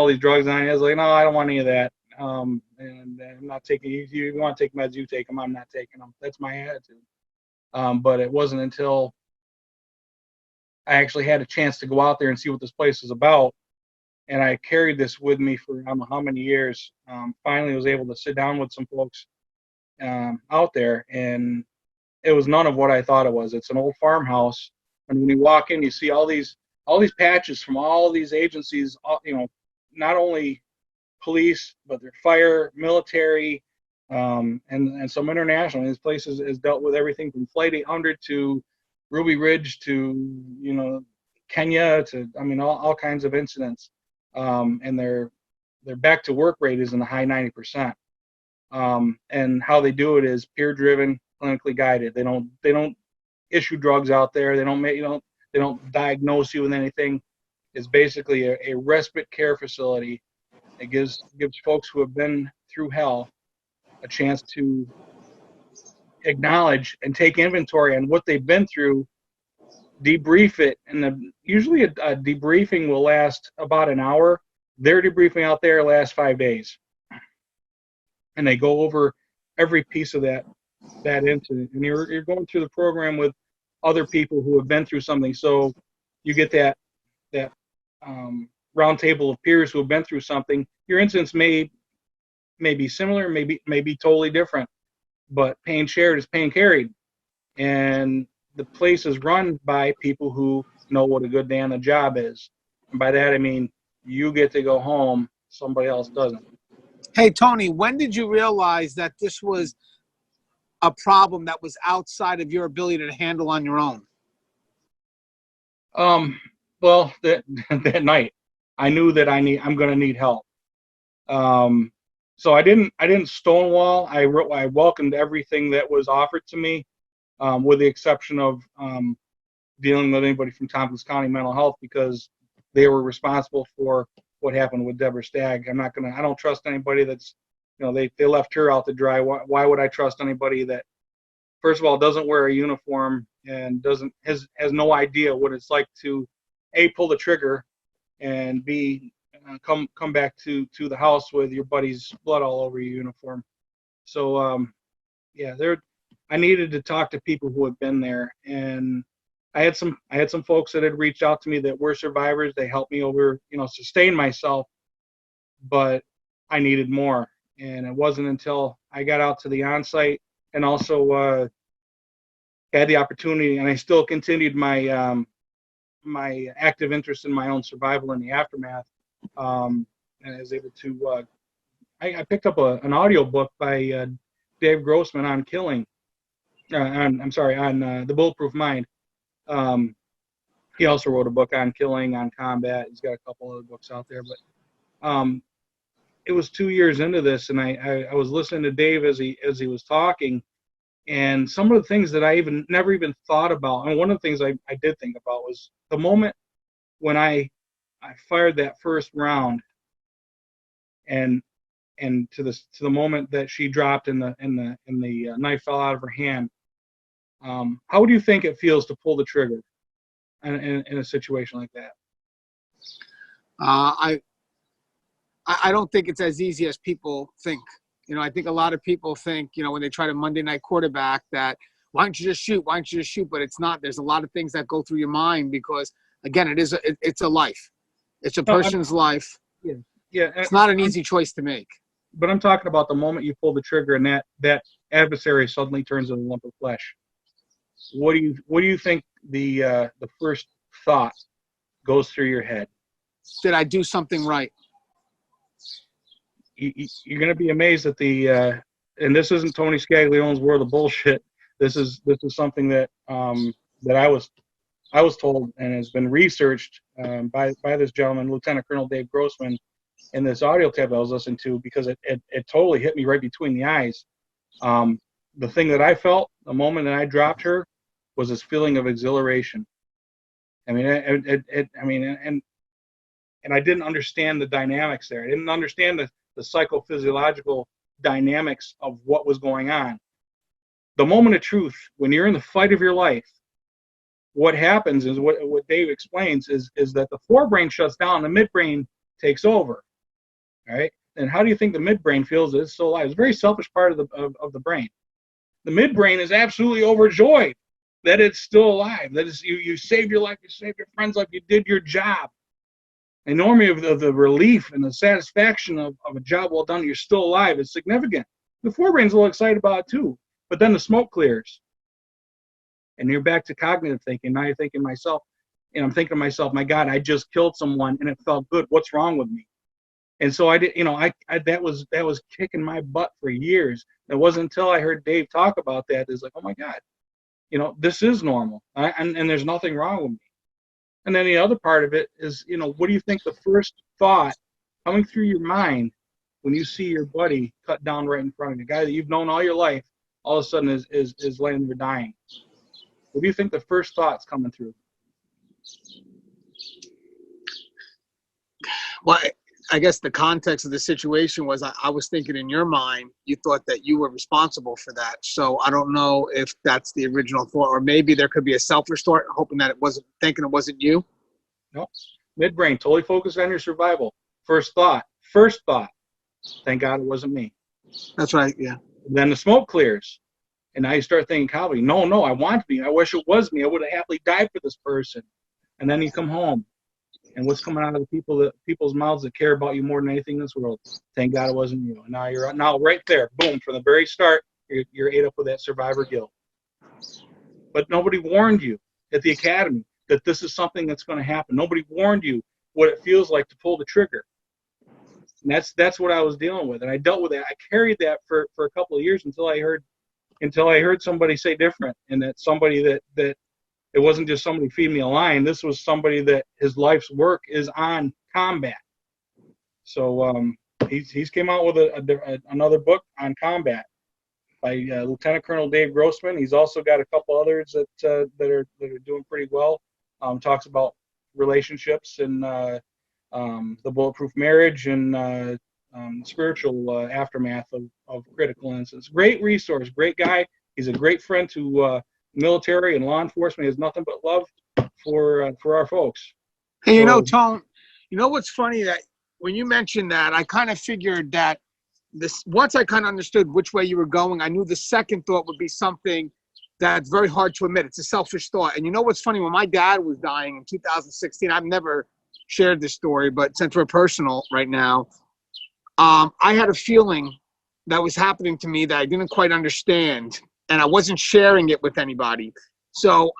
these drugs on you. I was like, no, I don't want any of that. And I'm not taking. If you want to take meds, you take them. I'm not taking them. That's my attitude. But it wasn't until I actually had a chance to go out there and see what this place is about, and I carried this with me for I don't know how many years. Finally, was able to sit down with some folks out there, and it was none of what I thought it was. It's an old farmhouse, and when you walk in, you see all these patches from all these agencies. Not only police, but their fire, military, and some international. This place has dealt with everything from Flight 800 to Ruby Ridge to Kenya to all kinds of incidents. And their back to work rate is in the high 90%. And how they do it is peer driven, clinically guided. They don't issue drugs out there. They don't diagnose you with anything. It's basically a respite care facility. It gives folks who have been through hell a chance to acknowledge and take inventory on what they've been through, debrief it, and usually a debriefing will last about an hour. Their debriefing out there lasts 5 days, and they go over every piece of that incident. And you're going through the program with other people who have been through something, so you get that round table of peers who have been through something. Your incidents may be similar, may be totally different, but pain shared is pain carried. And the place is run by people who know what a good day on the job is. And by that, I mean, you get to go home, somebody else doesn't. Hey, Tony, when did you realize that this was a problem that was outside of your ability to handle on your own? Well, that night, I knew that I'm going to need help. So I didn't stonewall. I welcomed everything that was offered to me, with the exception of dealing with anybody from Tompkins County Mental Health, because they were responsible for what happened with Deborah Stagg. I don't trust anybody that's, they left her out to dry. Why would I trust anybody that, first of all, doesn't wear a uniform and has no idea what it's like to A, pull the trigger, and B, come back to the house with your buddy's blood all over your uniform. So yeah, I needed to talk to people who had been there, and I had some folks that had reached out to me that were survivors. They helped me sustain myself, but I needed more. And it wasn't until I got out to the on-site and also had the opportunity, and I still continued my my active interest in my own survival in the aftermath. And I was able to, I picked up an audio book by Dave Grossman on killing. On The Bulletproof Mind. He also wrote a book on killing, on combat. He's got a couple other books out there, but it was 2 years into this, and I was listening to Dave as he was talking, and some of the things that I never even thought about. And one of the things I did think about was the moment when I fired that first round, and to the moment that she dropped and the knife fell out of her hand. How do you think it feels to pull the trigger in a situation like that? I don't think it's as easy as people think. I think a lot of people think, when they try to Monday night quarterback, that why don't you just shoot? Why don't you just shoot? But it's not. There's a lot of things that go through your mind, because again, it's a life. It's a person's life. Yeah. It's not an easy choice to make. But I'm talking about the moment you pull the trigger and that adversary suddenly turns into a lump of flesh. What do you think the first thought goes through your head? Did I do something right? You're going to be amazed at and this isn't Tony Scaglione's world of bullshit. This is something that that I was told and has been researched by this gentleman, Lieutenant Colonel Dave Grossman, in this audio tape I was listening to, because it totally hit me right between the eyes. The thing that I felt the moment that I dropped her was this feeling of exhilaration. I mean, and I didn't understand the dynamics there. I didn't understand the psychophysiological dynamics of what was going on. The moment of truth, when you're in the fight of your life, what happens is what Dave explains is that the forebrain shuts down, the midbrain takes over. All right. And how do you think the midbrain feels that it's still alive? It's a very selfish part of the brain. The midbrain is absolutely overjoyed that it's still alive. That is, you saved your life, you saved your friend's life, you did your job. And normally of the relief and the satisfaction of a job well done, you're still alive, is significant. The forebrain's a little excited about it too. But then the smoke clears. And you're back to cognitive thinking. Now you're thinking I'm thinking to myself, my God, I just killed someone and it felt good. What's wrong with me? And so I did, that was kicking my butt for years. It wasn't until I heard Dave talk about that, it's like, oh my God, this is normal. And there's nothing wrong with me. And then the other part of it is, what do you think the first thought coming through your mind when you see your buddy cut down right in front of you, a guy that you've known all your life, all of a sudden is laying there dying? What do you think the first thought's coming through? Well, I guess the context of the situation was I was thinking in your mind, you thought that you were responsible for that. So I don't know if that's the original thought, or maybe there could be a selfish thought, hoping that thinking it wasn't you. No, midbrain, totally focused on your survival. First thought, thank God it wasn't me. That's right, yeah. Then the smoke clears, and now you start thinking calmly, no, I want to be. I wish it was me. I would have happily died for this person. And then you come home. And what's coming out of the people's mouths that care about you more than anything in this world? Thank God it wasn't you. And now you're right there, boom, from the very start, you're ate up with that survivor guilt. But nobody warned you at the academy that this is something that's going to happen. Nobody warned you what it feels like to pull the trigger. And that's what I was dealing with, and I dealt with that. I carried that for a couple of years until I heard somebody say different, and that somebody that it wasn't just somebody feeding me a line. This was somebody that his life's work is on combat. So he's came out with another book on combat by Lieutenant Colonel Dave Grossman. He's also got a couple others that are doing pretty well. Talks about relationships and the bulletproof marriage and spiritual aftermath of critical incidents. Great resource, great guy. He's a great friend to military and law enforcement. He has nothing but love for our folks. Hey, you know, So- Tone, you know what's funny, that when you mentioned that, I kind of figured that once I kind of understood which way you were going, I knew the second thought would be something that's very hard to admit. It's a selfish thought. And you know what's funny? When my dad was dying in 2016, I've never shared this story, but since we're personal right now, I had a feeling that was happening to me that I didn't quite understand, and I wasn't sharing it with anybody. So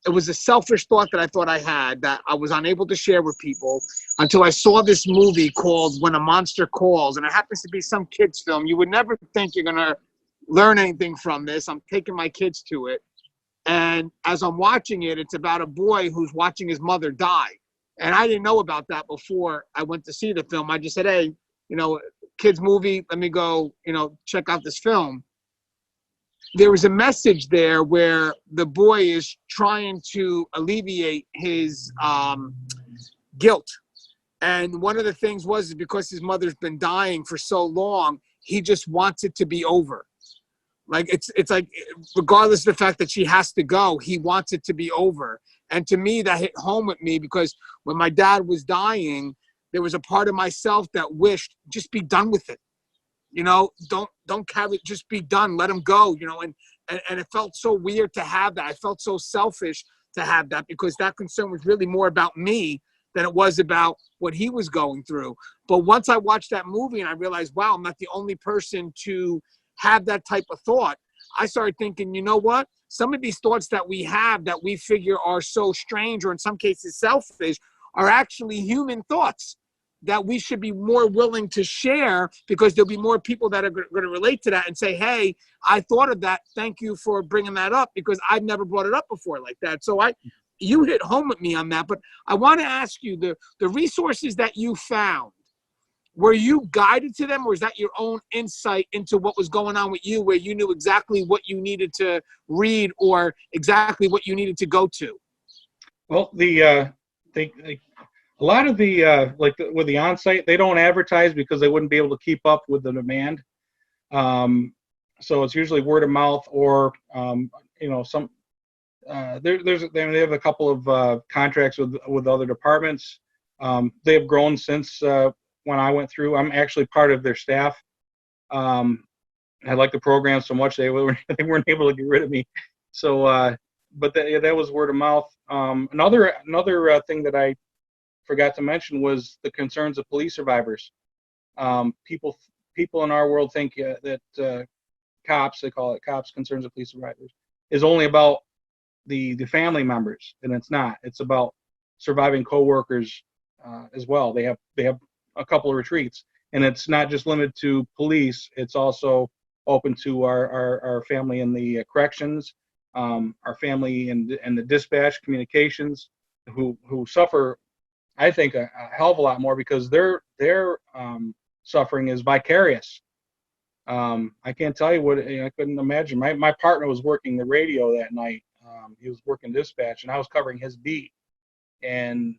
it was a selfish thought that I thought I had that I was unable to share with people until I saw this movie called When a Monster Calls, and it happens to be some kids film. You would never think you're gonna learn anything from this. I'm taking my kids to it, and as I'm watching it, it's about a boy who's watching his mother die. And I didn't know about that before I went to see the film. I just said, hey, you know, kids movie, let me go, you know, check out this film. There was a message there where the boy is trying to alleviate his guilt. And one of the things was because his mother's been dying for so long, he just wants it to be over. Like it's like, regardless of the fact that she has to go, he wants it to be over. And to me, that hit home with me, because when my dad was dying, there was a part of myself that wished, just be done with it. You know, don't carry it, just be done, let him go, you know, and it felt so weird to have that. I felt so selfish to have that, because that concern was really more about me than it was about what he was going through. But once I watched that movie and I realized, wow, I'm not the only person to have that type of thought, I started thinking, you know what? Some of these thoughts that we have that we figure are so strange, or in some cases selfish, are actually human thoughts that we should be more willing to share, because there'll be more people that are going to relate to that and say, hey, I thought of that. Thank you for bringing that up, because I've never brought it up before like that. So you hit home with me on that. But I want to ask you, the resources that you found, were you guided to them, or is that your own insight into what was going on with you, where you knew exactly what you needed to read or exactly what you needed to go to? Well, a lot of with the on-site, they don't advertise because they wouldn't be able to keep up with the demand. So it's usually word of mouth, or you know, some they have a couple of contracts with other departments. They have grown since when I went through. I'm actually part of their staff. I like the program so much they weren't able to get rid of me. So, but that was word of mouth. Another thing that I forgot to mention was the concerns of police survivors. People in our world think that cops, they call it cops, concerns of police survivors, is only about the family members, and it's not. It's about surviving coworkers as well. They have a couple of retreats, and it's not just limited to police. It's also open to our family in the corrections, our family in the dispatch communications, who suffer, I think, a hell of a lot more, because their suffering is vicarious. I can't tell you what, I couldn't imagine. My partner was working the radio that night. He was working dispatch, and I was covering his beat. And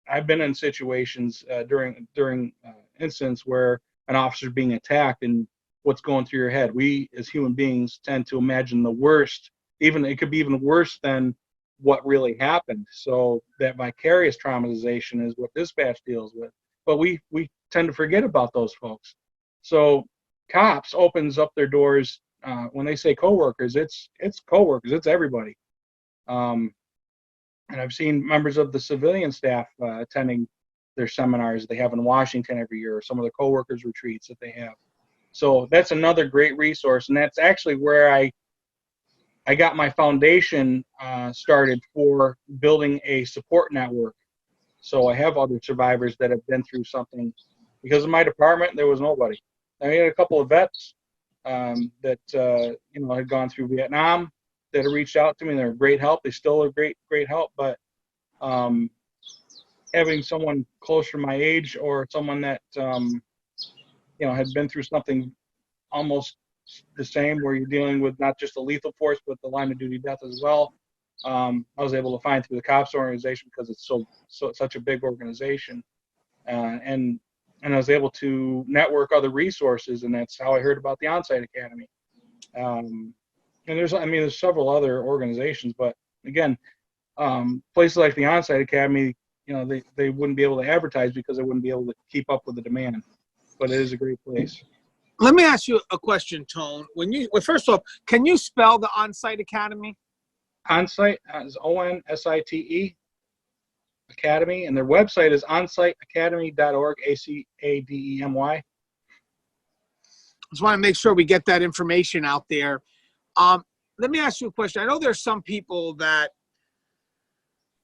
I've been in situations during incidents where an officer's being attacked, and what's going through your head. We as human beings tend to imagine the worst. Even it could be even worse than what really happened. So that vicarious traumatization is what dispatch deals with. But we tend to forget about those folks. So cops opens up their doors when they say coworkers. It's coworkers. It's everybody. And I've seen members of the civilian staff attending their seminars they have in Washington every year, or some of the coworkers retreats that they have. So that's another great resource, and that's actually where I got my foundation started for building a support network. So I have other survivors that have been through something. Because in my department, there was nobody. I had a couple of vets that had gone through Vietnam that have reached out to me. They're great help. They still are great help. But having someone closer to my age, or someone that had been through something almost the same, where you're dealing with not just a lethal force, but the line of duty death as well. I was able to find through the cops organization, because it's such a big organization, and I was able to network other resources, and that's how I heard about the On-Site Academy. And there's several other organizations, but again, places like the On-Site Academy, they wouldn't be able to advertise because they wouldn't be able to keep up with the demand. But it is a great place. Let me ask you a question, Tone. First off, can you spell the On-Site Academy? On-Site is ONSITE Academy, and their website is onsiteacademy.org, ACADEMY. Just want to make sure we get that information out there. Let me ask you a question. I know there's some people that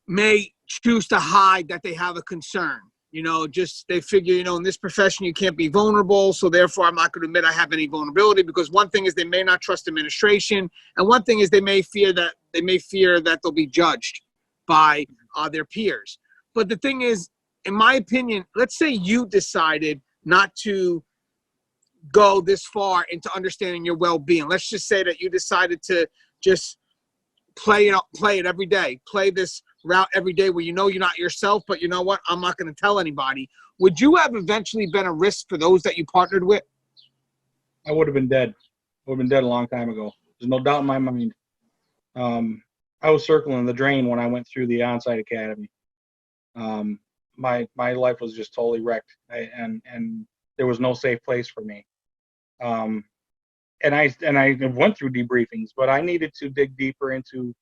may choose to hide that they have a concern. They figure, in this profession, you can't be vulnerable. So therefore, I'm not going to admit I have any vulnerability, because one thing is they may not trust administration. And one thing is they may fear that they'll be judged by their peers. But the thing is, in my opinion, let's say you decided not to go this far into understanding your well-being. Let's just say that you decided to just play it every day, play this route every day where you're not yourself, but you know what, I'm not going to tell anybody. Would you have eventually been a risk for those that you partnered with? I would have been dead. I would have been dead a long time ago. There's no doubt in my mind. I was circling the drain when I went through the On-Site Academy. My life was just totally wrecked, and there was no safe place for me. And I went through debriefings, but I needed to dig deeper into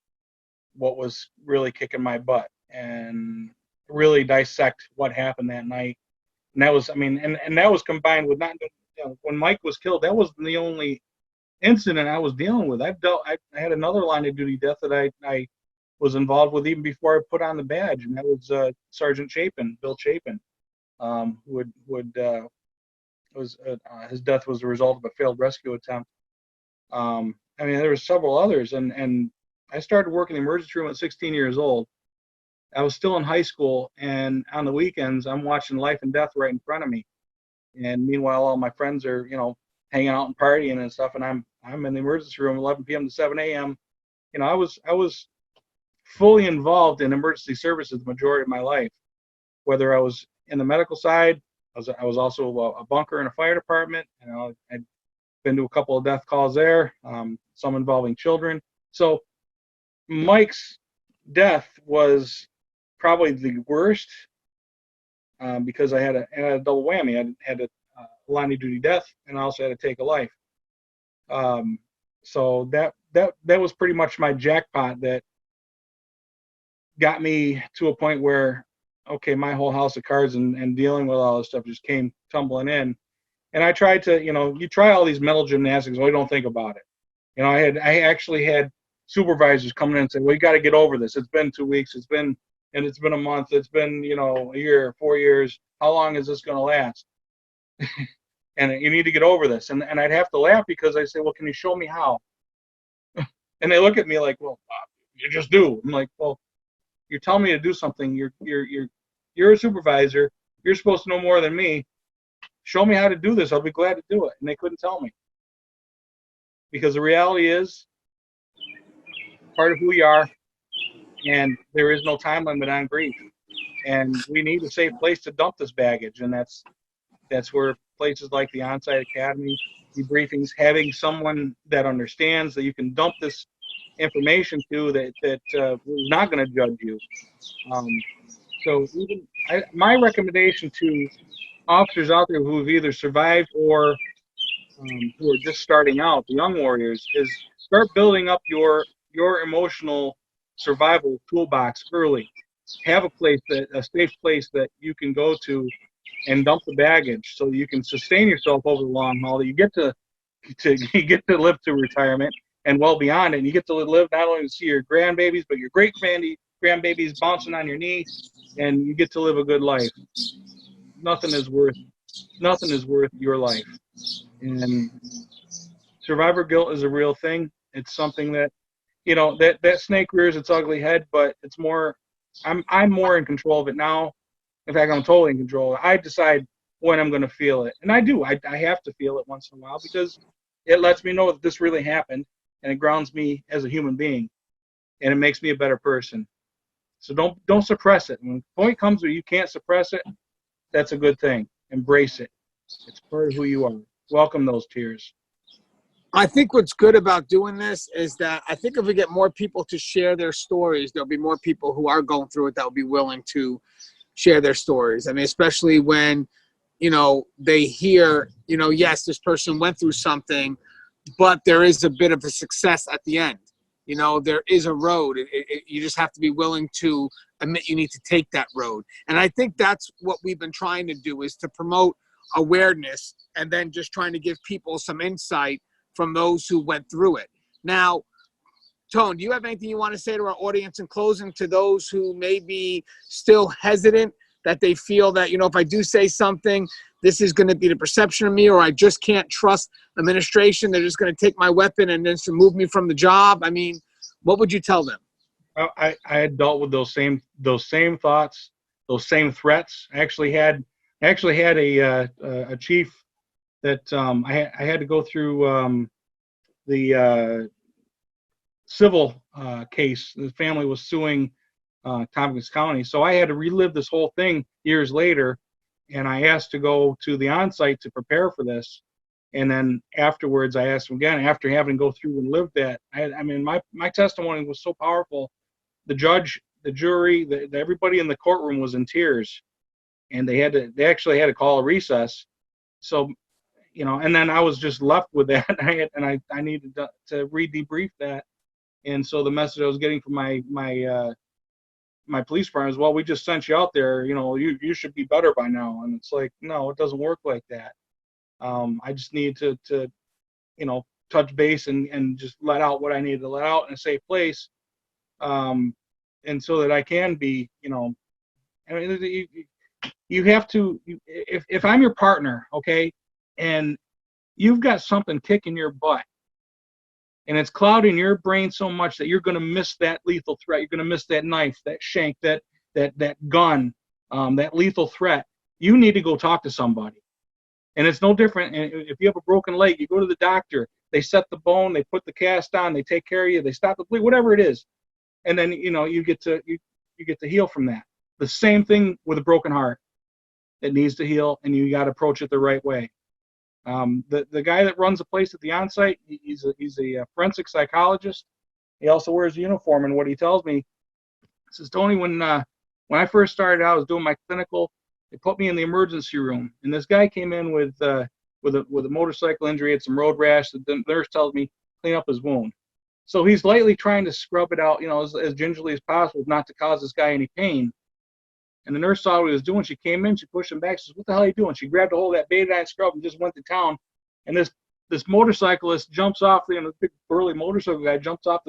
what was really kicking my butt and really dissect what happened that night. And that was, and that was combined with when Mike was killed, that wasn't the only incident I was dealing with. I had another line of duty death that I was involved with even before I put on the badge, and that was Sergeant Chapin, Bill Chapin, his death was the result of a failed rescue attempt. There were several others, and I started working in the emergency room at 16 years old. I was still in high school, and on the weekends, I'm watching life and death right in front of me. And meanwhile, all my friends are, hanging out and partying and stuff, and I'm in the emergency room 11 p.m. to 7 a.m. I was fully involved in emergency services the majority of my life, whether I was in the medical side. I was also a bunker in a fire department. I'd been to a couple of death calls there, some involving children. So Mike's death was probably the worst, because I had a double whammy. I had a line of duty death, and I also had to take a life. So that was pretty much my jackpot that got me to a point where, okay, my whole house of cards and dealing with all this stuff just came tumbling in. And I tried to, you try all these mental gymnastics, well, you don't think about it. I actually had supervisors coming in and say, well, you got to get over this. It's been 2 weeks. It's been a month. It's been, a year, 4 years. How long is this going to last? And you need to get over this. And I'd have to laugh, because I say, well, can you show me how? And they look at me like, well, you just do. I'm like, well, you're telling me to do something. You're a supervisor. You're supposed to know more than me. Show me how to do this. I'll be glad to do it. And they couldn't tell me, because the reality is part of who we are, and there is no time limit on grief. And we need a safe place to dump this baggage, and that's where places like the On-Site Academy, debriefings, having someone that understands that you can dump this information to, that is not going to judge you. So my recommendation to officers out there who have either survived or who are just starting out, the young warriors, is start building up your emotional survival toolbox early. Have a safe place that you can go to and dump the baggage, so you can sustain yourself over the long haul. That you get to live to retirement and well beyond it. And you get to live not only to see your grandbabies, but your great grandbabies bouncing on your knee, and you get to live a good life. Nothing is worth your life. And survivor guilt is a real thing. It's something that, that snake rears its ugly head, but it's more. I'm more in control of it now. In fact, I'm totally in control. I decide when I'm going to feel it. And I do. I have to feel it once in a while because it lets me know that this really happened, and it grounds me as a human being, and it makes me a better person. So don't suppress it. When the point comes where you can't suppress it, that's a good thing. Embrace it. It's part of who you are. Welcome those tears. I think what's good about doing this is that I think if we get more people to share their stories, there'll be more people who are going through it that will be willing to share their stories. I mean, especially when, they hear, yes, this person went through something, but there is a bit of a success at the end. There is a road. You just have to be willing to admit you need to take that road. And I think that's what we've been trying to do, is to promote awareness and then just trying to give people some insight from those who went through it. Now, Tone, do you have anything you want to say to our audience in closing, to those who may be still hesitant, that they feel that, if I do say something, this is going to be the perception of me, or I just can't trust administration, they're just going to take my weapon and then remove me from the job? I mean, what would you tell them? I had dealt with those same thoughts, those same threats. I actually had a chief that I had to go through the civil case. The family was suing Tompkins County, so I had to relive this whole thing years later. And I asked to go to the on-site to prepare for this. And then afterwards, I asked him again, after having to go through and lived that. I mean, my testimony was so powerful. The judge, the jury, everybody in the courtroom was in tears, and they actually had to call a recess. So, and then I was just left with that, and I needed to debrief that. And so the message I was getting from my police department is, well, we just sent you out there, you should be better by now. And it's like, no, it doesn't work like that. I just need to touch base and just let out what I needed to let out in a safe place. And so that I can be, I mean, you have to, if I'm your partner, okay, and you've got something kicking your butt, and it's clouding your brain so much that you're going to miss that lethal threat, you're going to miss that knife, that shank, that gun, that lethal threat, you need to go talk to somebody. And it's no different. And if you have a broken leg, you go to the doctor, they set the bone, they put the cast on, they take care of you, they stop the bleed, whatever it is. And then, you get to heal from that. The same thing with a broken heart. It needs to heal, and you got to approach it the right way. The guy that runs the place at the on-site, he's a forensic psychologist. He also wears a uniform, and what he tells me, he says, Tony, when I first started out, I was doing my clinical. They put me in the emergency room, and this guy came in with a motorcycle injury, had some road rash. The nurse tells me clean up his wound. So he's lightly trying to scrub it out, as gingerly as possible, not to cause this guy any pain. And the nurse saw what he was doing. She came in, she pushed him back. She says, "What the hell are you doing?" She grabbed a hold of that betadine scrub and just went to town. And this motorcyclist jumps off, the big burly motorcycle guy jumps off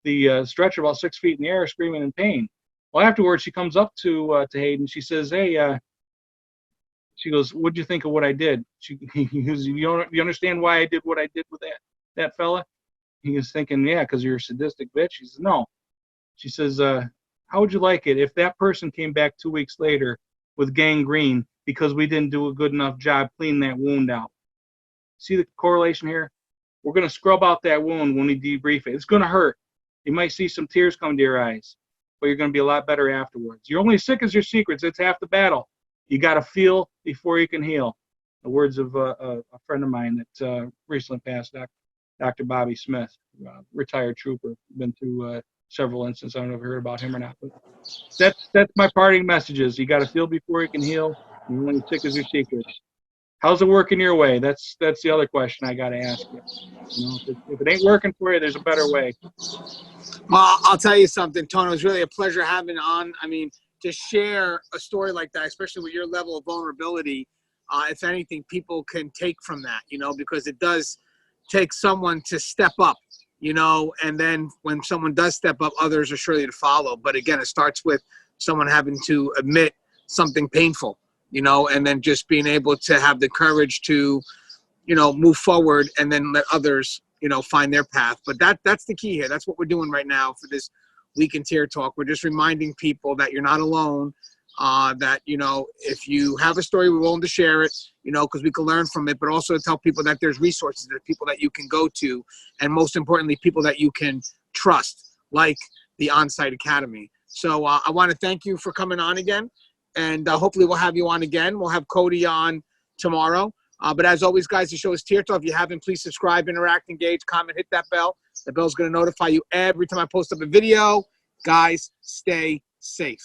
the stretcher about 6 feet in the air, screaming in pain. Well, afterwards, she comes up to Hayden. She says, "Hey," she goes, "What'd you think of what I did?" He goes, "You understand why I did what I did with that fella?" He was thinking, "Yeah, because you're a sadistic bitch." She says, "No." She says, "How would you like it if that person came back 2 weeks later with gangrene because we didn't do a good enough job cleaning that wound out?" See the correlation here? We're going to scrub out that wound when we debrief it. It's going to hurt. You might see some tears come to your eyes, but you're going to be a lot better afterwards. You're only as sick as your secrets. It's half the battle. You got to feel before you can heal. The words of a friend of mine that recently passed, Dr. Bobby Smith, retired trooper, been through several instances. I don't know if you heard about him or not, but that's my parting messages. You got to feel before you can heal. You're only as sick as your secrets. How's it working your way? That's the other question I got to ask you. If it ain't working for you, there's a better way. Well, I'll tell you something, Tony. It was really a pleasure having on. I mean, to share a story like that, especially with your level of vulnerability, if anything, people can take from that, because it does take someone to step up, and then when someone does step up, others are surely to follow. But again, it starts with someone having to admit something painful, and then just being able to have the courage to, move forward and then let others, find their path. But that's the key here. That's what we're doing right now for this Week in Tear Talk. We're just reminding people that you're not alone. that, you know, if you have a story, we're willing to share it, you know, because we can learn from it, but also to tell people that there's resources, there's people that you can go to, and most importantly, people that you can trust, like the On-Site Academy. So I want to thank you for coming on again, and hopefully we'll have you on again. We'll have Cody on tomorrow. But as always, guys, the show is Tier Talk. If you haven't, please subscribe, interact, engage, comment, hit that bell. The bell's going to notify you every time I post up a video. Guys, stay safe.